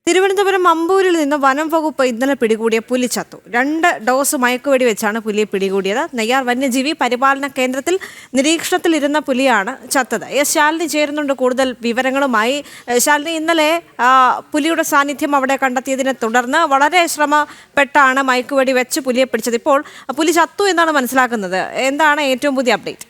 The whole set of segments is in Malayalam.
തിരുവനന്തപുരം അമ്പൂരിൽ നിന്ന് വനം വകുപ്പ് ഇന്നലെ പിടികൂടിയ പുലി ചത്തു. 2 ഡോസ് മയക്കുവെടി വെച്ചാണ് പുലിയെ പിടികൂടിയത്. നെയ്യാർ വന്യജീവി പരിപാലന കേന്ദ്രത്തിൽ നിരീക്ഷണത്തിലിരുന്ന പുലിയാണ് ചത്തത്. ശാലിനി ചേരുന്നുണ്ട് കൂടുതൽ വിവരങ്ങളുമായി. ശാലിനി, ഇന്നലെ പുലിയുടെ സാന്നിധ്യം അവിടെ കണ്ടെത്തിയതിനെ തുടർന്ന് വളരെ ശ്രമപ്പെട്ടാണ് മയക്കുവെടി വെച്ച് പുലിയെ പിടിച്ചത്. ഇപ്പോൾ പുലി ചത്തു എന്നാണ് മനസ്സിലാക്കുന്നത്. എന്താണ് ഏറ്റവും പുതിയ അപ്ഡേറ്റ്?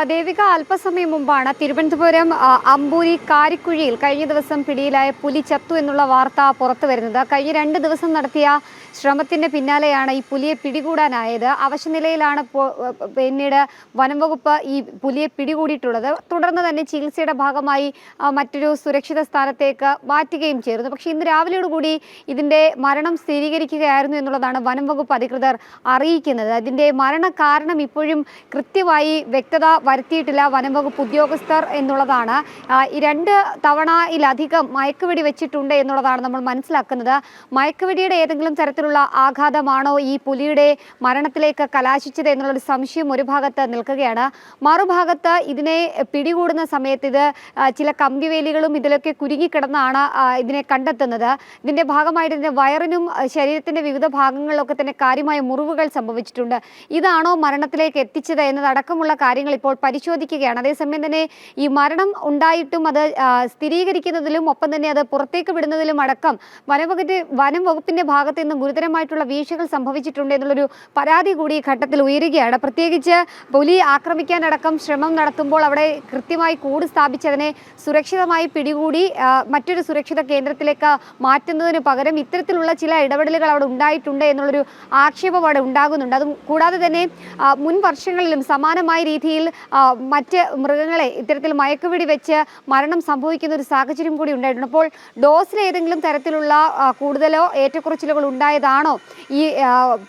ദേവിക, അല്പസമയം മുമ്പാണ് തിരുവനന്തപുരം അമ്പൂരി കാരിക്കുഴിയിൽ കഴിഞ്ഞ ദിവസം പിടിയിലായ പുലി ചത്തു എന്നുള്ള വാർത്ത പുറത്തു വരുന്നത്. കഴിഞ്ഞ 2 ദിവസം നടത്തിയ ശ്രമത്തിന്റെ പിന്നാലെയാണ് ഈ പുലിയെ പിടികൂടാനായത്. അവശനിലയിലാണ് പിന്നീട് വനംവകുപ്പ് ഈ പുലിയെ പിടികൂടിയിട്ടുള്ളത്. തുടർന്ന് തന്നെ ചികിത്സയുടെ ഭാഗമായി മറ്റൊരു സുരക്ഷിത സ്ഥാനത്തേക്ക് മാറ്റുകയും ചെയ്തിരുന്നു. പക്ഷേ ഇന്ന് രാവിലെയോടുകൂടി ഇതിന്റെ മരണം സ്ഥിരീകരിക്കുകയായിരുന്നു എന്നുള്ളതാണ് വനംവകുപ്പ് അധികൃതർ അറിയിക്കുന്നത്. അതിന്റെ മരണകാരണം ഇപ്പോഴും കൃത്യമായി വ്യക്തത വരുത്തിയിട്ടില്ല വനംവകുപ്പ് ഉദ്യോഗസ്ഥർ എന്നുള്ളതാണ്. ഈ 2 തവണയിലധികം മയക്കുവെടി വെച്ചിട്ടുണ്ട് എന്നുള്ളതാണ് നമ്മൾ മനസ്സിലാക്കുന്നത്. മയക്കുവെടിയുടെ ഏതെങ്കിലും തരത്തിലുള്ള ആഘാതമാണോ ഈ പുലിയുടെ മരണത്തിലേക്ക് കലാശിച്ചത് എന്നുള്ളൊരു സംശയം ഒരു ഭാഗത്ത് നിൽക്കുകയാണ്. മറുഭാഗത്ത് ഇതിനെ പിടികൂടുന്ന സമയത്ത് ഇത് ചില കമ്പിവേലികളും ഇതിലൊക്കെ കുരുങ്ങിക്കിടന്നാണ് ഇതിനെ കണ്ടെത്തുന്നത്. ഇതിന്റെ ഭാഗമായിട്ട് ഇതിന്റെ വയറിനും ശരീരത്തിന്റെ വിവിധ ഭാഗങ്ങളിലൊക്കെ തന്നെ കാര്യമായ മുറിവുകൾ സംഭവിച്ചിട്ടുണ്ട്. ഇതാണോ മരണത്തിലേക്ക് എത്തിച്ചത് എന്നതടക്കമുള്ള കാര്യങ്ങൾ ഇപ്പോൾ പരിശോധിക്കുകയാണ്. അതേസമയം തന്നെ ഈ മരണം ഉണ്ടായിട്ടും അത് സ്ഥിരീകരിക്കുന്നതിലും ഒപ്പം തന്നെ അത് പുറത്തേക്ക് വിടുന്നതിലും അടക്കം വനം വകുപ്പിന്റെ ഭാഗത്ത് നിന്ന് ഗുരുതരമായിട്ടുള്ള വീഴ്ചകൾ സംഭവിച്ചിട്ടുണ്ട് എന്നുള്ളൊരു പരാതി കൂടി ഈ ഘട്ടത്തിൽ ഉയരുകയാണ്. പ്രത്യേകിച്ച് പുലി ആക്രമിക്കാനടക്കം ശ്രമം നടത്തുമ്പോൾ അവിടെ കൃത്യമായി കൂട് സ്ഥാപിച്ചതിനെ സുരക്ഷിതമായി പിടികൂടി മറ്റൊരു സുരക്ഷിത കേന്ദ്രത്തിലേക്ക് മാറ്റുന്നതിന് പകരം ഇത്തരത്തിലുള്ള ചില ഇടപെടലുകൾ അവിടെ ഉണ്ടായിട്ടുണ്ട് എന്നുള്ളൊരു ആക്ഷേപം അവിടെ ഉണ്ടാകുന്നുണ്ട്. അതും കൂടാതെ തന്നെ മുൻ വർഷങ്ങളിലും സമാനമായ രീതിയിൽ മറ്റ് മൃഗങ്ങളെ ഇത്തരത്തിൽ മയക്കുവെടി വെച്ച് മരണം സംഭവിക്കുന്ന ഒരു സാഹചര്യം കൂടി ഉണ്ടായിട്ടുണ്ട്. അപ്പോൾ ഡോസിൽ ഏതെങ്കിലും തരത്തിലുള്ള കൂടുതലോ ഏറ്റക്കുറച്ചിലുകൾ ഉണ്ടായതാണോ ഈ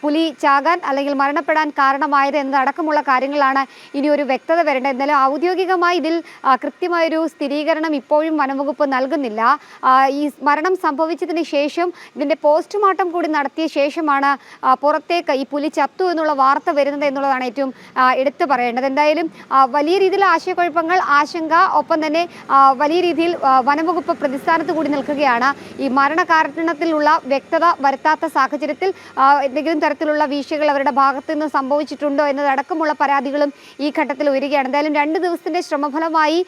പുലി ചാകാൻ അല്ലെങ്കിൽ മരണപ്പെടാൻ കാരണമായത് എന്നതടക്കമുള്ള കാര്യങ്ങളാണ് ഇനി ഒരു വ്യക്തത വരേണ്ടത്. എന്നാലും ഔദ്യോഗികമായി ഇതിൽ കൃത്യമായൊരു സ്ഥിരീകരണം ഇപ്പോഴും വനംവകുപ്പ് നൽകുന്നില്ല. ഈ മരണം സംഭവിച്ചതിന് ശേഷം ഇതിൻ്റെ പോസ്റ്റ്മോർട്ടം കൂടി നടത്തിയ ശേഷമാണ് പുറത്തേക്ക് ഈ പുലി ചത്തു എന്നുള്ള വാർത്ത വരുന്നത് എന്നുള്ളതാണ് ഏറ്റവും എടുത്തു പറയേണ്ടത്. എന്തായാലും വലിയ രീതിയിലുള്ള ആശയക്കുഴപ്പങ്ങൾ, ആശങ്ക, ഒപ്പം തന്നെ വലിയ രീതിയിൽ വനംവകുപ്പ് പ്രതിസ്ഥാനത്ത് കൂടി നിൽക്കുകയാണ്. ഈ മരണകാരണത്തിലുള്ള വ്യക്തത വരുത്താത്ത സാഹചര്യത്തിൽ എന്തെങ്കിലും തരത്തിലുള്ള വീഴ്ചകൾ അവരുടെ ഭാഗത്തു നിന്ന് സംഭവിച്ചിട്ടുണ്ടോ എന്നതടക്കമുള്ള പരാതികളും ഈ ഘട്ടത്തിൽ ഉയരുകയാണ്. എന്തായാലും 2 ദിവസത്തിന്റെ ശ്രമഫലമായി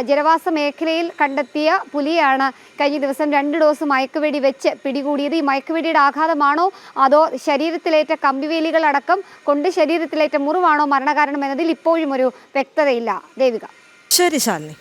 ജനവാസ മേഖലയിൽ കണ്ടെത്തിയ പുലിയാണ് കഴിഞ്ഞ ദിവസം 2 ഡോസ് മയക്കുവെടി വെച്ച് പിടികൂടിയത്. ഈ മയക്കുവെടിയുടെ ആഘാതമാണോ അതോ ശരീരത്തിലേറ്റ കമ്പിവേലികൾ അടക്കം കൊണ്ട് ശരീരത്തിലേറ്റ മുറിവാണോ മരണകാരണം എന്നതിൽ ഇപ്പോഴും ഒരു വ്യക്തതയില്ല. ദേവിക. ശരി ശാലിനി.